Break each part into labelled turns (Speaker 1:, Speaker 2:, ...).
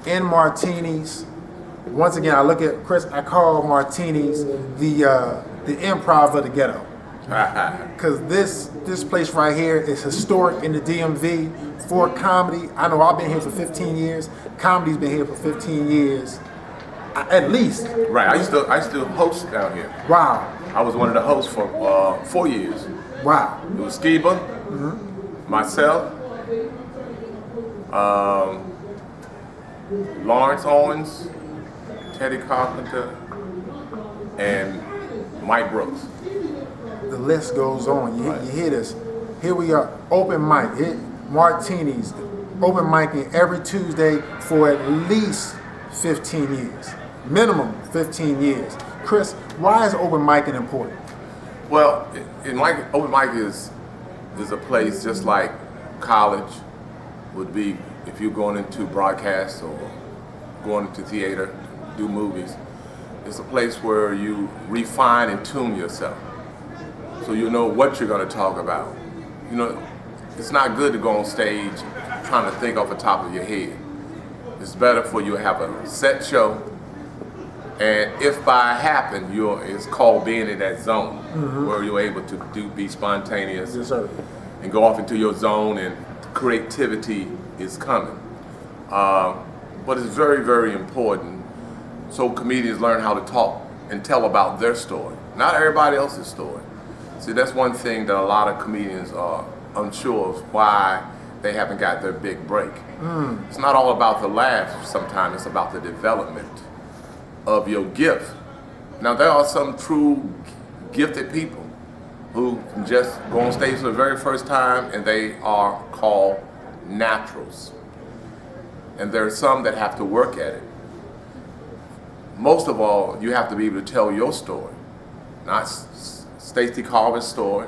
Speaker 1: in Martinis. Once again, I look at Chris. I call Martinis the improv of the ghetto, because this place right here is historic in the DMV for comedy. I know I've been here for 15 years. Comedy's been here for 15 years, at least.
Speaker 2: Right. I used to host down here.
Speaker 1: Wow.
Speaker 2: I was one of the hosts for 4 years.
Speaker 1: Wow.
Speaker 2: It was Skiba, myself, Lawrence Owens, Teddy Carpenter, and Mike Brooks.
Speaker 1: The list goes on. You hear this. Here we are, open mic, Martinis, open micing every Tuesday for at least 15 years. Minimum 15 years. Chris, why is open micing important?
Speaker 2: Well, open mic is a place just like college would be if you're going into broadcast or going into theater, do movies. It's a place where you refine and tune yourself, so you know what you're going to talk about. You know, it's not good to go on stage trying to think off the top of your head. It's better for you to have a set show, and if by happen, it's called being in that zone where you're able to be spontaneous.
Speaker 1: Yes, sir.
Speaker 2: And go off into your zone, and creativity is coming. But it's very, very important so comedians learn how to talk and tell about their story, not everybody else's story. See, that's one thing that a lot of comedians are unsure of, why they haven't got their big break. It's not all about the laugh sometimes, it's about the development of your gift. Now, there are some true gifted people who just go on stage for the very first time, and they are called naturals. And there are some that have to work at it. Most of all, you have to be able to tell your story, not Stacey Carvers' story,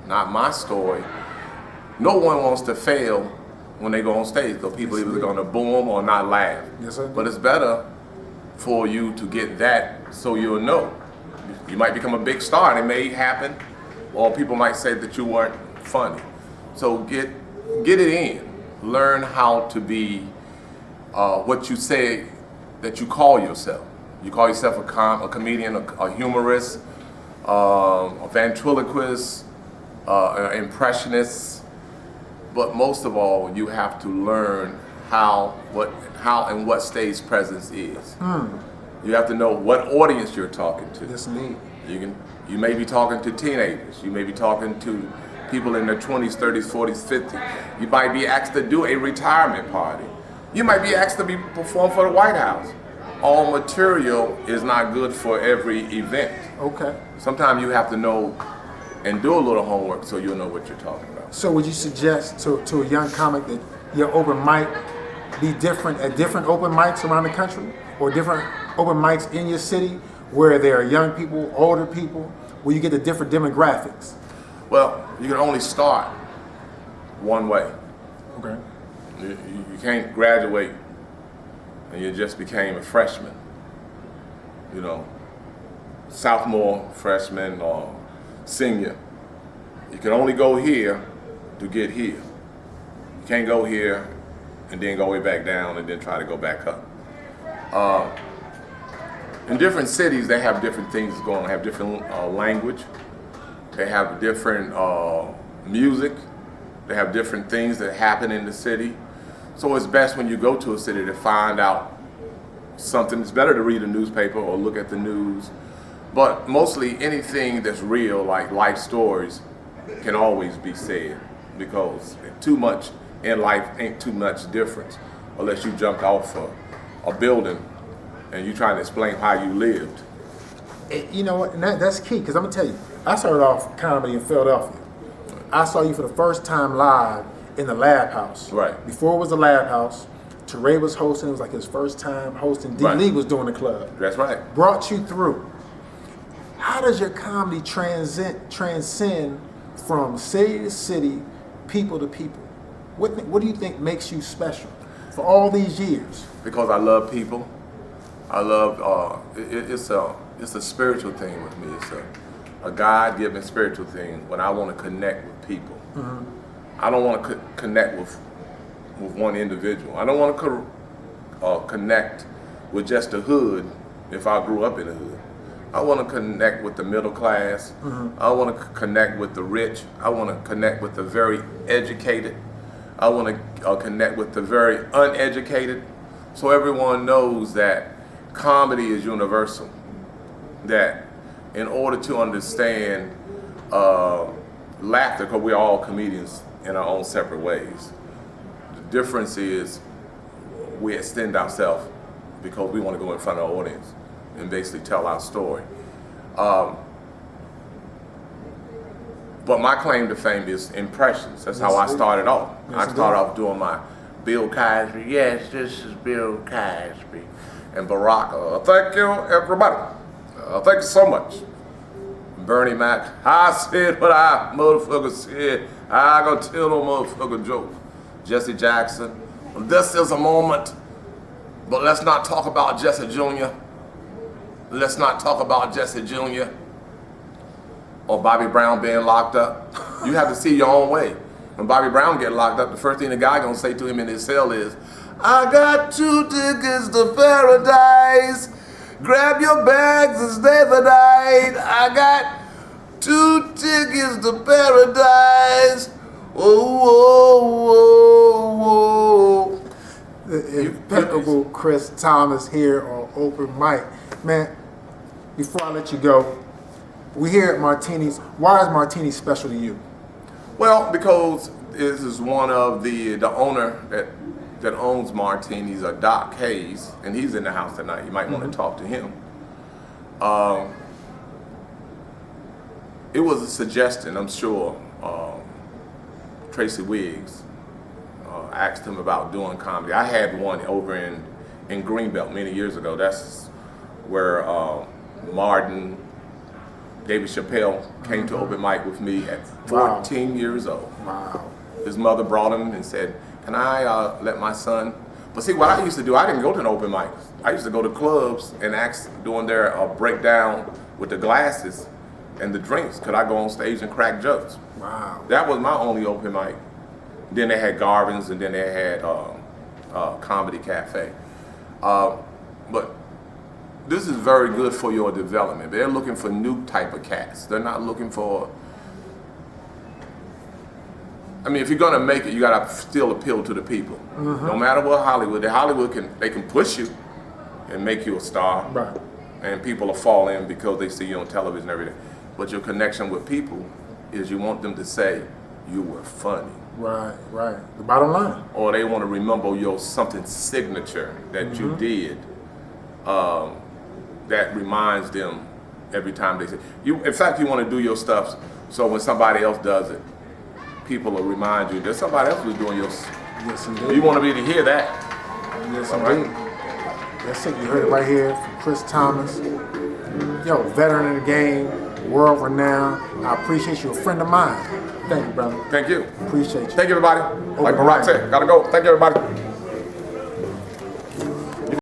Speaker 2: not my story. No one wants to fail when they go on stage, because people either going to boom or not laugh.
Speaker 1: Yes, sir.
Speaker 2: But it's better for you to get that so you'll know. You might become a big star, and it may happen, or people might say that you weren't funny. So get it in. Learn how to be what you say that you call yourself. You call yourself a comedian, a humorist, a ventriloquist, an impressionist. But most of all, you have to learn how and what stage presence is. You have to know what audience you're talking to.
Speaker 1: That's neat.
Speaker 2: You may be talking to teenagers. You may be talking to people in their 20s, 30s, 40s, 50s. You might be asked to do a retirement party. You might be asked to perform for the White House. All material is not good for every event.
Speaker 1: Okay.
Speaker 2: Sometimes you have to know and do a little homework so you'll know what you're talking about.
Speaker 1: So would you suggest to a young comic that your open mic be different at different open mics around the country, or different open mics in your city where there are young people, older people, where you get the different demographics?
Speaker 2: Well, you can only start one way.
Speaker 1: Okay.
Speaker 2: You can't graduate and you just became a freshman. You know, sophomore, freshman, or senior. You can only go here to get here. You can't go here and then go way back down and then try to go back up. In different cities, they have different things going on. They have different language. They have different music. They have different things that happen in the city. So it's best when you go to a city to find out something. It's better to read a newspaper or look at the news. But mostly anything that's real, like life stories, can always be said, because too much in life ain't too much difference unless you jumped off a building and you trying to explain how you lived.
Speaker 1: You know what, and that's key, because I'm going to tell you, I started off comedy in Philadelphia. I saw you for the first time live in the Lab House.
Speaker 2: Right.
Speaker 1: Before it was the Lab House, Teray was hosting. It was like his first time hosting. D.
Speaker 2: Right.
Speaker 1: Lee was doing the club.
Speaker 2: That's right.
Speaker 1: Brought you through. How does your comedy transcend from city to city, people to people? What do you think makes you special for all these years?
Speaker 2: Because I love people. I love, it's a spiritual thing with me. It's a God-given spiritual thing when I want to connect with people. I don't want to connect with with one individual. I don't want to connect with just the hood if I grew up in the hood. I want to connect with the middle class. I want to connect with the rich. I want to connect with the very educated. I want to connect with the very uneducated. So everyone knows that comedy is universal. That in order to understand laughter, because we're all comedians in our own separate ways, the difference is we extend ourselves because we want to go in front of our audience and basically tell our story. But my claim to fame is impressions. That's how I started off. I started off doing my Bill Cosby. Yes, this is Bill Cosby. And Barack. Thank you, everybody. Thank you so much. Bernie Mac. I said what I motherfucker said. I gonna tell no motherfucker joke. Jesse Jackson. This is a moment, but let's not talk about Jesse Jr. Let's not talk about Jesse Jr. or Bobby Brown being locked up. You have to see your own way. When Bobby Brown get locked up, the first thing the guy gonna say to him in his cell is, I got 2 tickets to paradise. Grab your bags and stay the night. I got 2 tickets to paradise. Whoa, whoa, whoa.
Speaker 1: The impeccable Chris Thomas here on Open Mic. Man, before I let you go, we here at Martini's. Why is Martini special to you?
Speaker 2: Well, because this is one of the owner that owns Martini's, Doc Hayes, and he's in the house tonight. You might want to talk to him. It was a suggestion, I'm sure. Tracy Wiggs asked him about doing comedy. I had one over in Greenbelt many years ago. That's where Martin, David Chappelle came to open mic with me at 14 years old.
Speaker 1: Wow.
Speaker 2: His mother brought him and said, can I let my son? But see, what I used to do, I didn't go to an open mic. I used to go to clubs and ask, doing their breakdown with the glasses and the drinks, could I go on stage and crack jokes?
Speaker 1: Wow.
Speaker 2: That was my only open mic. Then they had Carvers, and then they had Comedy Cafe. But this is very good for your development. They're looking for new type of cats. They're not looking for, I mean, if you're gonna make it, you gotta still appeal to the people. No matter what Hollywood can push you and make you a star.
Speaker 1: Right.
Speaker 2: And people will fall in because they see you on television and everything. But your connection with people is you want them to say you were funny.
Speaker 1: Right, right. The bottom line.
Speaker 2: Or they want to remember your something signature that you did that reminds them every time they say you. In fact, you want to do your stuff so when somebody else does it, people will remind you that somebody else was doing yours.
Speaker 1: Yes, indeed.
Speaker 2: You want to be to hear that.
Speaker 1: Yes,
Speaker 2: All
Speaker 1: indeed.
Speaker 2: right.
Speaker 1: That's it. You heard it right here from Chris Thomas. Yo, veteran in the game, world renowned. I appreciate you, a friend of mine. Thank you, brother.
Speaker 2: Thank you.
Speaker 1: Appreciate you.
Speaker 2: Thank you, everybody. Like Barack said, gotta go. Thank you, everybody.